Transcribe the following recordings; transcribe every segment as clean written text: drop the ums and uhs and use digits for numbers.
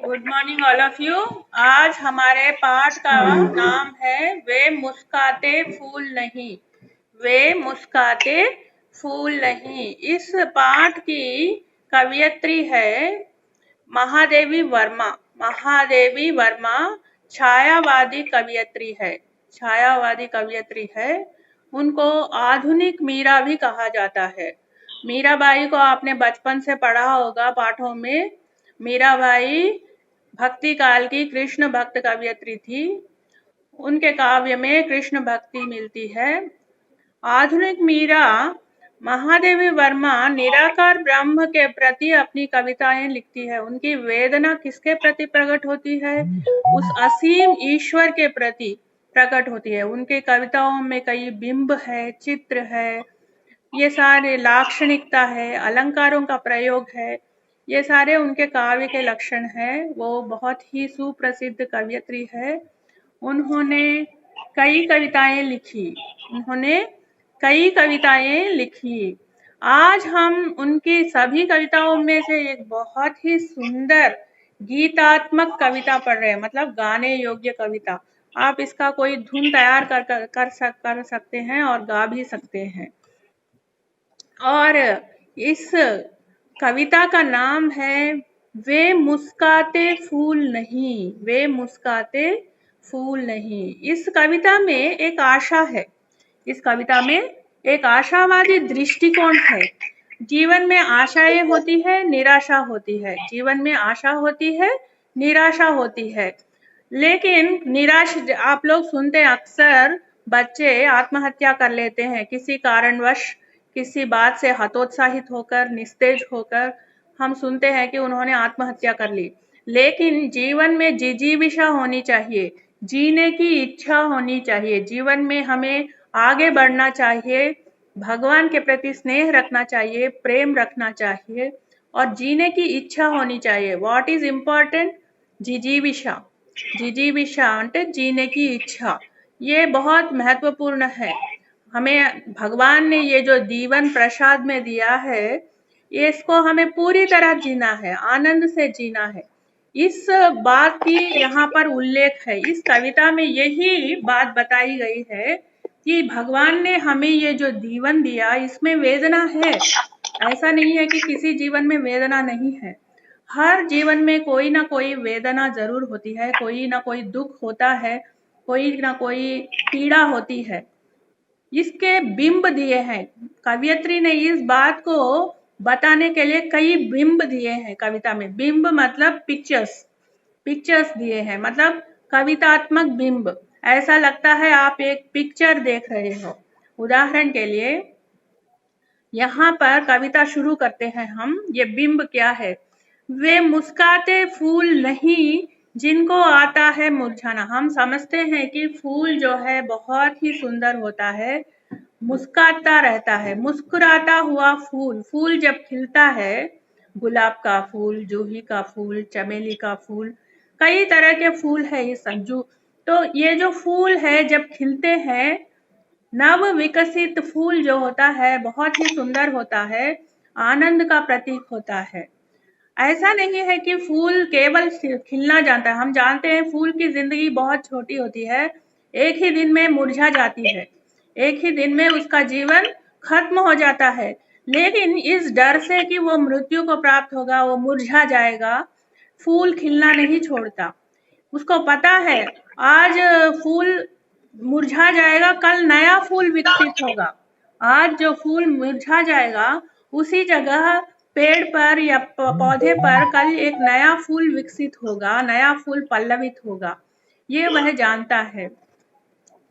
Good morning all of you. आज हमारे पाठ का नाम है वे मुस्काते फूल नहीं। वे मुस्काते फूल नहीं। इस पाठ की कवयित्री है महादेवी वर्मा। महादेवी वर्मा छायावादी कवयित्री है। छायावादी कवयित्री है। उनको आधुनिक मीरा भी कहा जाता है। मीराबाई को आपने बचपन से पढ़ा होगा पाठों में। मीराबाई भक्ति काल की कृष्ण भक्त कवयित्री थी। उनके काव्य में कृष्ण भक्ति मिलती है। आधुनिक मीरा महादेवी वर्मा निराकार ब्रह्म के प्रति अपनी कविताएं लिखती है। उनकी वेदना किसके प्रति प्रकट होती है? उस असीम ईश्वर के प्रति प्रकट होती है। उनके कविताओं में कई बिंब है, चित्र है, ये सारे लाक्षणिकता है, अलंकारों का प्रयोग है, ये सारे उनके काव्य के लक्षण हैं। वो बहुत ही सुप्रसिद्ध कवयित्री है। उन्होंने कई कविताएं लिखी। आज हम उनकी सभी कविताओं में से एक बहुत ही सुंदर गीतात्मक कविता पढ़ रहे हैं, मतलब गाने योग्य कविता। आप इसका कोई धुन तैयार कर सकते हैं और गा भी सकते हैं। और इस कविता का नाम है वे मुस्काते फूल नहीं। वे मुस्काते फूल नहीं। इस कविता में एक आशा है। इस कविता में एक आशावादी दृष्टिकोण है। जीवन में आशाएं होती है, निराशा होती है। जीवन में आशा होती है, निराशा होती है। लेकिन निराश आप लोग सुनते हैं, अक्सर बच्चे आत्महत्या कर लेते हैं किसी कारणवश, किसी बात से हतोत्साहित होकर, निस्तेज होकर हम सुनते हैं कि उन्होंने आत्महत्या कर ली। लेकिन जीवन में जिजीविषा होनी चाहिए, जीने की इच्छा होनी चाहिए। जीवन में हमें आगे बढ़ना चाहिए, भगवान के प्रति स्नेह रखना चाहिए, प्रेम रखना चाहिए और जीने की इच्छा होनी चाहिए। What is important? जिजीविषा। जिजीविषा అంటే जीने की इच्छा। ये बहुत महत्वपूर्ण है। हमें भगवान ने ये जो जीवन प्रसाद में दिया है, इसको हमें पूरी तरह जीना है, आनंद से जीना है। इस बात की यहाँ पर उल्लेख है। इस कविता में यही बात बताई गई है कि भगवान ने हमें ये जो जीवन दिया, इसमें वेदना है। ऐसा नहीं है कि किसी जीवन में वेदना नहीं है। हर जीवन में कोई ना कोई वेदना जरूर होती है, कोई ना कोई दुख होता है, कोई ना कोई पीड़ा होती है। इसके बिंब दिए हैं। कवयित्री ने इस बात को बताने के लिए कई बिंब दिए हैं कविता में। बिंब मतलब पिक्चर्स दिए हैं, मतलब कवितात्मक बिंब। ऐसा लगता है आप एक पिक्चर देख रहे हो। उदाहरण के लिए यहाँ पर कविता शुरू करते हैं हम। ये बिंब क्या है? वे मुस्काते फूल नहीं जिनको आता है मुरझाना। हम समझते हैं कि फूल जो है बहुत ही सुंदर होता है, मुस्काता रहता है, मुस्कुराता हुआ फूल। फूल जब खिलता है, गुलाब का फूल, जूही का फूल, चमेली का फूल, कई तरह के फूल है इस संजू। तो ये जो फूल है जब खिलते हैं, नव विकसित फूल जो होता है बहुत ही सुंदर होता है, आनंद का प्रतीक होता है। ऐसा नहीं है कि फूल केवल खिलना जानता है। हम जानते हैं फूल की जिंदगी बहुत छोटी होती है, एक ही दिन में मुरझा जाती है, एक ही दिन में उसका जीवन खत्म हो जाता है। लेकिन इस डर से कि वो मृत्यु को प्राप्त होगा, वो मुरझा जाएगा, फूल खिलना नहीं छोड़ता। उसको पता है आज फूल मुरझा जाएगा, कल नया फूल विकसित होगा। आज जो फूल मुरझा जाएगा, उसी जगह पेड़ पर या पौधे पर कल एक नया फूल विकसित होगा, नया फूल पल्लवित होगा। ये वह जानता है।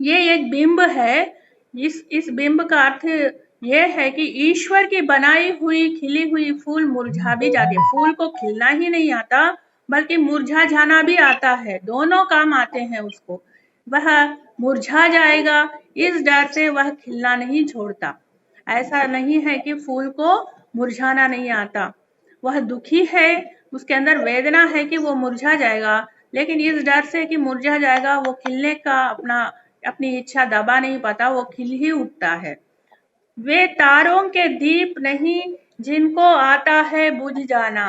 ये एक बिंब है। इस बिंब का अर्थ ये है कि ईश्वर की बनाई हुई खिली हुई फूल मुरझा भी जाती है। फूल को खिलना ही नहीं आता, बल्कि मुरझा जाना भी आता है। दोनों काम आते हैं उसको। वह मुरझा जाएगा, इस डर से वह खिलना नहीं छोड़ता। ऐसा नहीं है कि फूल को मुरझाना नहीं आता। वह दुखी है, उसके अंदर वेदना है कि वो मुरझा जाएगा, लेकिन इस डर से कि मुरझा जाएगा, वो खिलने का अपनी इच्छा दबा नहीं पाता, वो खिल ही उठता है। वे तारों के दीप नहीं जिनको आता है बुझ जाना।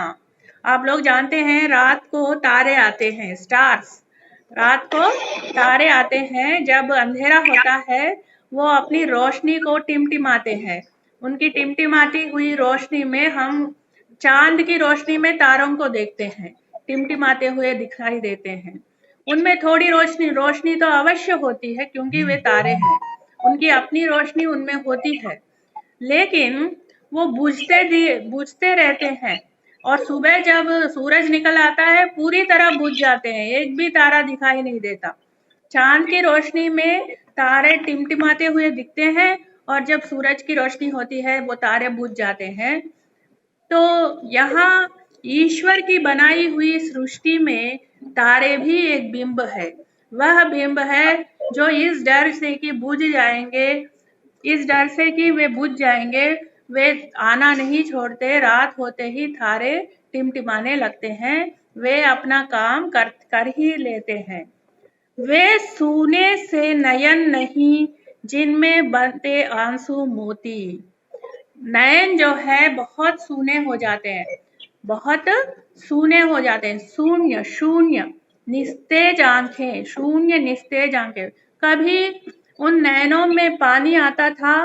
आप लोग जानते हैं रात को तारे आते हैं, स्टार्स। रात को तारे आते हैं, जब अंधेरा होता है वो अपनी रोशनी को टिमटिमाते हैं। उनकी टिमटिमाती हुई रोशनी में हम चांद की रोशनी में तारों को देखते हैं, टिमटिमाते हुए दिखाई देते हैं। उनमें थोड़ी रोशनी तो अवश्य होती है क्योंकि वे तारे हैं, उनकी अपनी रोशनी उनमें होती है, लेकिन वो बुझते रहते हैं और सुबह जब सूरज निकल आता है पूरी तरह बुझ जाते हैं, एक भी तारा दिखाई नहीं देता। चांद की रोशनी में तारे टिमटिमाते हुए दिखते हैं और जब सूरज की रोशनी होती है वो तारे बुझ जाते हैं। तो यहाँ ईश्वर की बनाई हुई सृष्टि में तारे भी एक बिंब है। वह बिंब है जो इस डर से कि बुझ जाएंगे, इस डर से कि वे बुझ जाएंगे, वे आना नहीं छोड़ते। रात होते ही तारे टिमटिमाने लगते हैं, वे अपना काम कर ही लेते हैं। वे सूने से नयन नहीं जिनमें बनते आंसू मोती। नयन जो है बहुत सूने हो जाते हैं, बहुत सूने हो जाते हैं। शून्य शून्य निस्तेज आंखें, शून्य निस्तेज आंखें। कभी उन नयनों में पानी आता था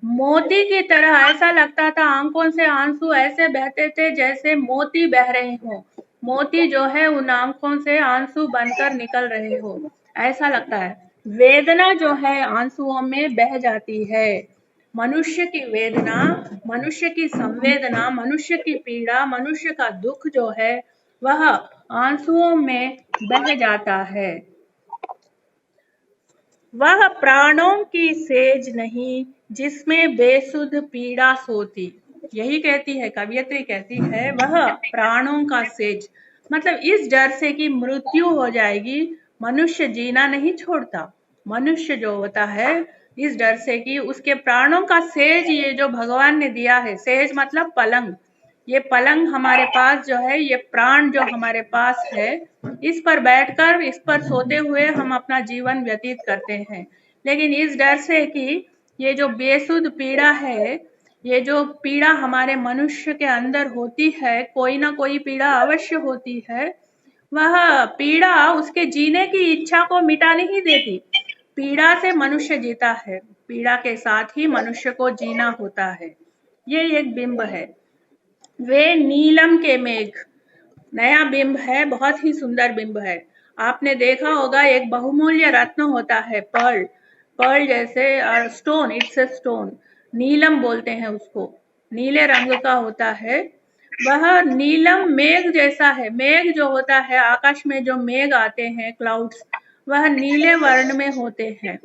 मोती की तरह, ऐसा लगता था आंखों से आंसू ऐसे बहते थे जैसे मोती बह रहे हो। मोती जो है उन आंखों से आंसू बनकर निकल रहे हो, ऐसा लगता है। वेदना जो है आंसुओं में बह जाती है। मनुष्य की वेदना, मनुष्य की संवेदना, मनुष्य की पीड़ा, मनुष्य का दुख जो है वह आंसुओं में बह जाता है। वह प्राणों की सेज नहीं जिसमें बेसुध पीड़ा सोती। यही कहती है कवियत्री, कहती है वह प्राणों का सेज, मतलब इस डर से कि मृत्यु हो जाएगी मनुष्य जीना नहीं छोड़ता। मनुष्य जो होता है इस डर से कि उसके प्राणों का सेज, ये जो भगवान ने दिया है, सेज मतलब पलंग, ये पलंग हमारे पास जो है, ये प्राण जो हमारे पास है, इस पर बैठकर, इस पर सोते हुए हम अपना जीवन व्यतीत करते हैं। लेकिन इस डर से कि ये जो बेसुध पीड़ा है, ये जो पीड़ा हमारे मनुष्य के अंदर होती है, कोई ना कोई पीड़ा अवश्य होती है, वह पीड़ा उसके जीने की इच्छा को मिटा नहीं देती। पीड़ा से मनुष्य जीता है, पीड़ा के साथ ही मनुष्य को जीना होता है। ये एक बिंब है। वे नीलम के मेघ, नया बिंब है, बहुत ही सुंदर बिंब है। आपने देखा होगा एक बहुमूल्य रत्न होता है, पर्ल, पर्ल जैसे स्टोन, इट्स ए स्टोन, नीलम बोलते हैं उसको, नीले रंग का होता है। वह नीलम मेघ जैसा है। मेघ जो होता है, आकाश में जो मेघ आते हैं, क्लाउड्स, वह नीले वर्ण में होते हैं।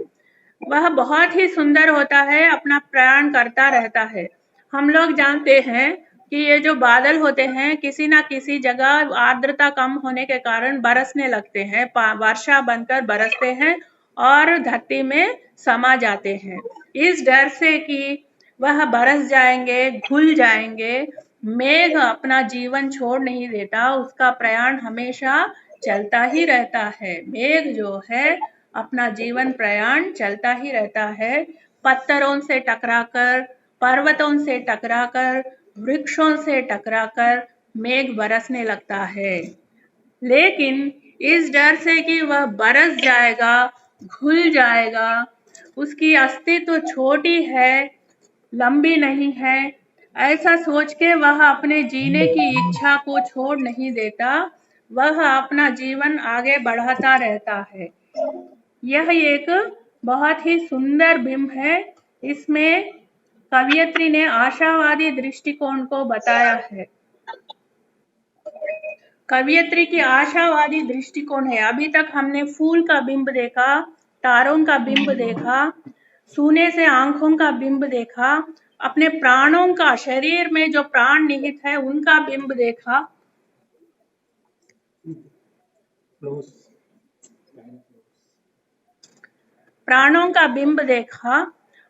वह बहुत ही सुंदर होता है, अपना प्रयाण करता रहता है। हम लोग जानते हैं कि ये जो बादल होते हैं किसी ना किसी जगह आर्द्रता कम होने के कारण बरसने लगते हैं, वर्षा बनकर बरसते हैं और धरती में समा जाते हैं। इस डर से कि वह बरस जाएंगे, घुल जाएंगे। मेघ अपना जीवन छोड़ नहीं देता, उसका प्रयाण हमेशा चलता ही रहता है। मेघ जो है अपना जीवन प्रयाण चलता ही रहता है। पत्थरों से टकराकर, पर्वतों से टकराकर, वृक्षों से टकराकर मेघ बरसने लगता है। लेकिन इस डर से कि वह बरस जाएगा, घुल जाएगा, उसकी अस्तित्व छोटी है, लंबी नहीं है, ऐसा सोच के वह अपने जीने की इच्छा को छोड़ नहीं देता, वह अपना जीवन आगे बढ़ाता रहता है। यह एक बहुत ही सुंदर बिंब है। इसमें कवियत्री ने आशावादी दृष्टिकोण को बताया है। कवियत्री की आशावादी दृष्टिकोण है। अभी तक हमने फूल का बिंब देखा, तारों का बिंब देखा, सूने से आंखों का बिंब देखा, अपने प्राणों का, शरीर में जो प्राण निहित है उनका बिंब देखा, प्राणों का बिंब देखा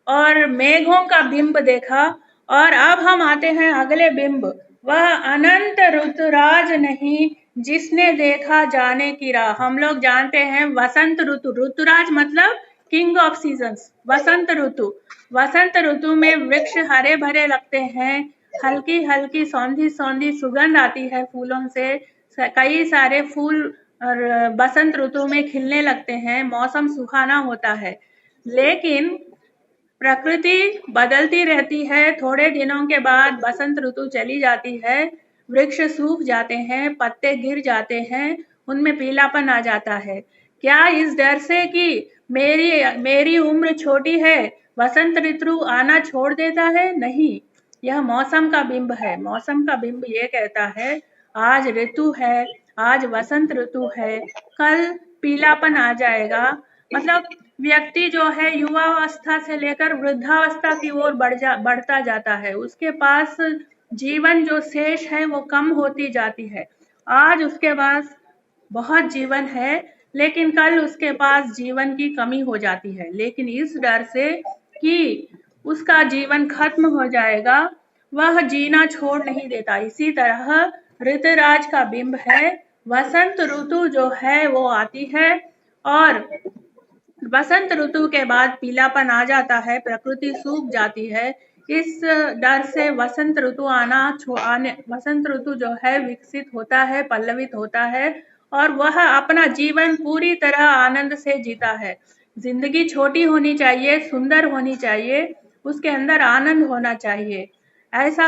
और मेघों का बिंब देखा। और अब हम आते हैं अगले बिंब, वह अनंत ऋतुराज नहीं जिसने देखा जाने की राह। हम लोग जानते हैं वसंत ऋतु, ऋतुराज मतलब किंग ऑफ सीजन्स, वसंत ऋतु। वसंत ऋतु में वृक्ष हरे भरे लगते हैं, हल्की हल्की सौंधी सौंधी सुगंध आती है फूलों से। कई सारे फूल और बसंत ऋतु में खिलने लगते हैं, मौसम सुहाना होता है। लेकिन प्रकृति बदलती रहती है, थोड़े दिनों के बाद बसंत ऋतु चली जाती है, वृक्ष सूख जाते हैं, पत्ते गिर जाते हैं, उनमें पीलापन आ जाता है। क्या इस डर से कि मेरी मेरी उम्र छोटी है, बसंत ऋतु आना छोड़ देता है? नहीं, यह मौसम का बिंब है। मौसम का बिंब ये कहता है आज ऋतु है, आज बसंत ऋतु है, कल पीलापन आ जाएगा। मतलब व्यक्ति जो है युवावस्था से लेकर वृद्धावस्था की ओर बढ़ता जाता है, उसके पास जीवन जो शेष है वो कम होती जाती है। आज उसके पास बहुत जीवन है, लेकिन कल उसके पास जीवन की कमी हो जाती है। लेकिन इस डर से कि उसका जीवन खत्म हो जाएगा, वह जीना छोड़ नहीं देता। इसी तरह ऋतुराज का बिंब है, वसंत ऋतु जो है वो आती है और बसंत ऋतु के बाद पीलापन आ जाता है, प्रकृति सूख जाती है। इस डर से वसंत ऋतु वसंत ऋतु जो है विकसित होता है, पल्लवित होता है और वह अपना जीवन पूरी तरह आनंद से जीता है। जिंदगी छोटी होनी चाहिए, सुंदर होनी चाहिए, उसके अंदर आनंद होना चाहिए। ऐसा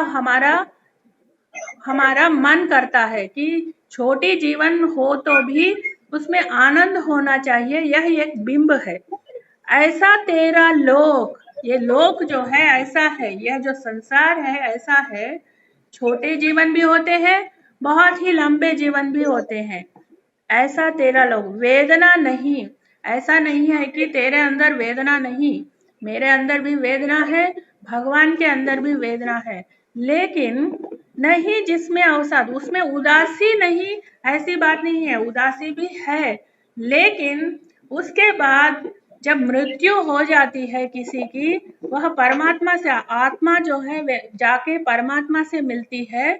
हमारा मन करता है कि छोटी जीवन हो तो भी उसमें आनंद होना चाहिए। यह एक बिंब है। ऐसा तेरा लोक, ये लोक जो है ऐसा है, यह जो संसार है ऐसा है। छोटे जीवन भी होते हैं, बहुत ही लंबे जीवन भी होते हैं। ऐसा तेरा लोक, वेदना नहीं, ऐसा नहीं है कि तेरे अंदर वेदना नहीं, मेरे अंदर भी वेदना है, भगवान के अंदर भी वेदना है। लेकिन नहीं जिसमें अवसाद, उसमें उदासी नहीं, ऐसी बात नहीं है, उदासी भी है। लेकिन उसके बाद जब मृत्यु हो जाती है किसी की, वह परमात्मा से, आत्मा जो है जाके परमात्मा से मिलती है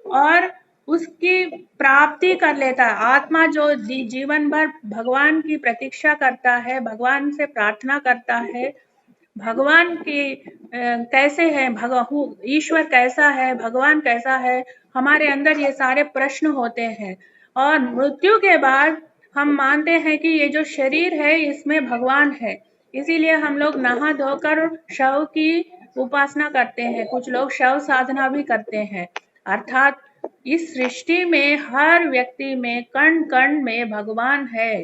और उसकी प्राप्ति कर लेता है। आत्मा जो जीवन भर भगवान की प्रतीक्षा करता है, भगवान से प्रार्थना करता है, भगवान की कैसे है, ईश्वर कैसा है, भगवान कैसा है, हमारे अंदर ये सारे प्रश्न होते हैं। और मृत्यु के बाद हम मानते हैं कि ये जो शरीर है इसमें भगवान है, इसीलिए हम लोग नहा धोकर शव की उपासना करते हैं, कुछ लोग शव साधना भी करते हैं। अर्थात इस सृष्टि में हर व्यक्ति में कण कण में भगवान है,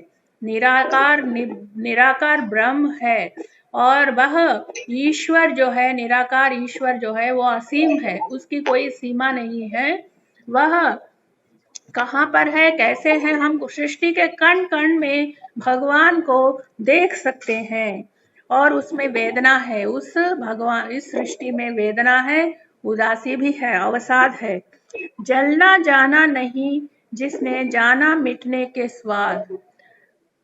निराकार ब्रह्म है और वह ईश्वर जो है, निराकार ईश्वर जो है वो असीम है, उसकी कोई सीमा नहीं है। वह कहाँ पर है, कैसे है, हम सृष्टि के कण कण में भगवान को देख सकते हैं और उसमें वेदना है। उस भगवान, इस सृष्टि में वेदना है, उदासी भी है, अवसाद है। जलना जाना नहीं जिसने जाना मिटने के स्वाद।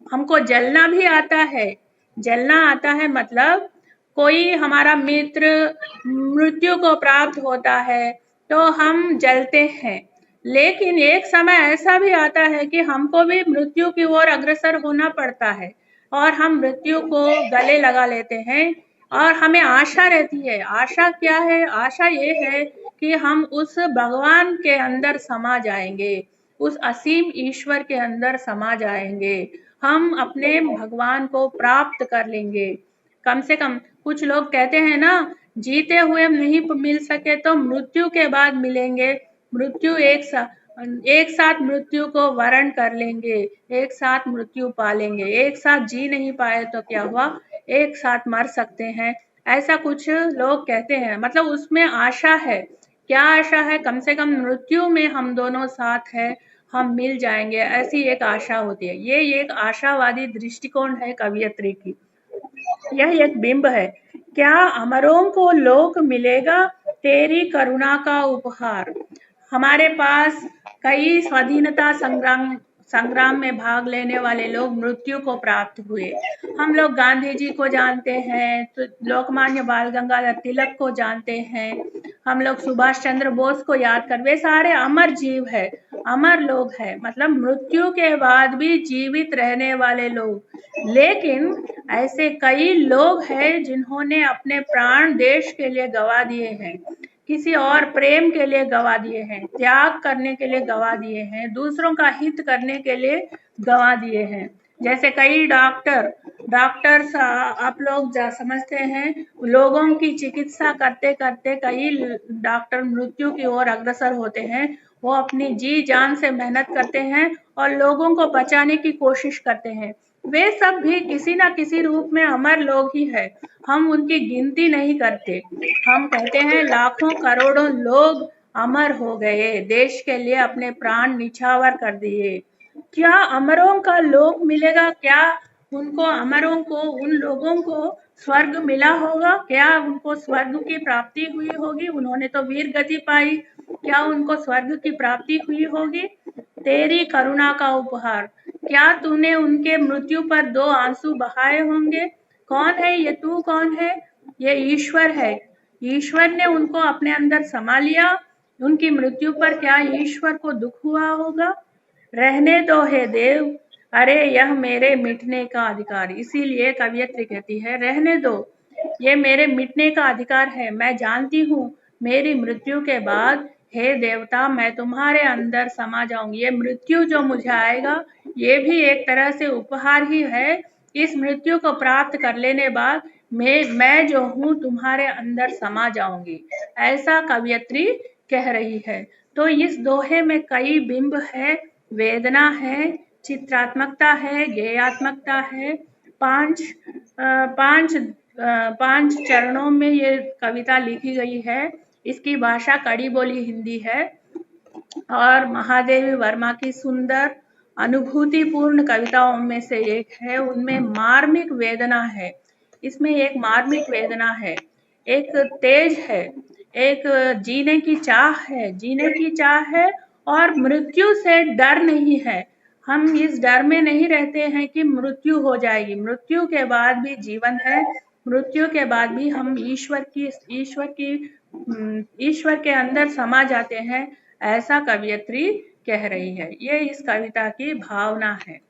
हमको जलना भी आता है, जलना आता है मतलब कोई हमारा मित्र मृत्यु को प्राप्त होता है तो हम जलते हैं। लेकिन एक समय ऐसा भी आता है कि हमको भी मृत्यु की ओर अग्रसर होना पड़ता है और हम मृत्यु को गले लगा लेते हैं और हमें आशा रहती है। आशा क्या है? आशा ये है कि हम उस भगवान के अंदर समा जाएंगे, उस असीम ईश्वर के अंदर समा जाएंगे, हम अपने भगवान को प्राप्त कर लेंगे। कम से कम कुछ लोग कहते हैं ना, जीते हुए नहीं मिल सके तो मृत्यु के बाद मिलेंगे, मृत्यु एक साथ मृत्यु को वरण कर लेंगे, एक साथ मृत्यु पालेंगे, एक साथ जी नहीं पाए तो क्या हुआ, एक साथ मर सकते हैं, ऐसा कुछ लोग कहते हैं। मतलब उसमें आशा है। क्या आशा है? कम से कम मृत्यु में हम दोनों साथ हैं, हम मिल जाएंगे, ऐसी एक आशा होती है। ये एक आशावादी दृष्टिकोण है कवियत्री की। यह एक बिंब है। क्या अमरों को लोक मिलेगा तेरी करुणा का उपहार। हमारे पास कई स्वाधीनता संग्राम में भाग लेने वाले लोग मृत्यु को प्राप्त हुए। हम लोग गांधी जी को जानते हैं, तो लोकमान्य बाल गंगाधर तिलक को जानते हैं, हम लोग सुभाष चंद्र बोस को याद कर, वे सारे अमर जीव है, अमर लोग हैं, मतलब मृत्यु के बाद भी जीवित रहने वाले लोग। लेकिन ऐसे कई लोग हैं जिन्होंने अपने प्राण देश के लिए गवा दिए हैं। किसी और प्रेम के लिए गवा दिए हैं, त्याग करने के लिए गवा दिए हैं, दूसरों का हित करने के लिए गवा दिए हैं। जैसे कई डॉक्टर्स आप लोग समझते हैं, लोगों की चिकित्सा करते करते कई डॉक्टर मृत्यु की ओर अग्रसर होते हैं। वो अपनी जी जान से मेहनत करते हैं और लोगों को बचाने की कोशिश करते हैं। वे सब भी किसी ना किसी रूप में अमर लोग ही है। हम उनकी गिनती नहीं करते। हम कहते हैं लाखों करोड़ों लोग अमर हो गए, देश के लिए अपने प्राण निछावर कर दिए। क्या अमरों का लोक मिलेगा? क्या उनको अमरों को, उन लोगों को स्वर्ग मिला होगा? क्या उनको स्वर्ग की प्राप्ति हुई होगी? उन्होंने तो वीर गति पाई, क्या उनको स्वर्ग की प्राप्ति हुई होगी? तेरी करुणा का उपहार, क्या तूने उनके मृत्यु पर 2 आंसू बहाए होंगे? कौन है ये? तू कौन है? ये ईश्वर है। ईश्वर ने उनको अपने अंदर समा लिया। उनकी मृत्यु पर क्या ईश्वर को दुख हुआ होगा? रहने दो हे देव, अरे यह मेरे मिटने का अधिकार। इसीलिए कवियत्री कहती है, रहने दो, ये मेरे मिटने का अधिकार है। मैं जानती हूँ मेरी मृत्यु के बाद हे देवता मैं तुम्हारे अंदर समा जाऊंगी। ये मृत्यु जो मुझे आएगा ये भी एक तरह से उपहार ही है। इस मृत्यु को प्राप्त कर लेने बाद मैं जो हूँ तुम्हारे अंदर समा जाऊंगी, ऐसा कवियत्री कह रही है। तो इस दोहे में कई बिंब है, वेदना है, चित्रात्मकता है, गेयात्मकता है। पांच चरणों में ये कविता लिखी गई है। इसकी भाषा कड़ी बोली हिंदी है और महादेवी वर्मा की सुंदर अनुभूतिपूर्ण कविताओं में से एक है। उनमें मार्मिक वेदना है, इसमें एक मार्मिक वेदना है, एक तेज है, एक जीने की चाह है और मृत्यु से डर नहीं है। हम इस डर में नहीं रहते हैं कि मृत्यु हो जाएगी। मृत्यु के बाद भी जीवन है, मृत्यु के बाद भी हम ईश्वर के अंदर समा जाते हैं, ऐसा कवियत्री कह रही है। ये इस कविता की भावना है।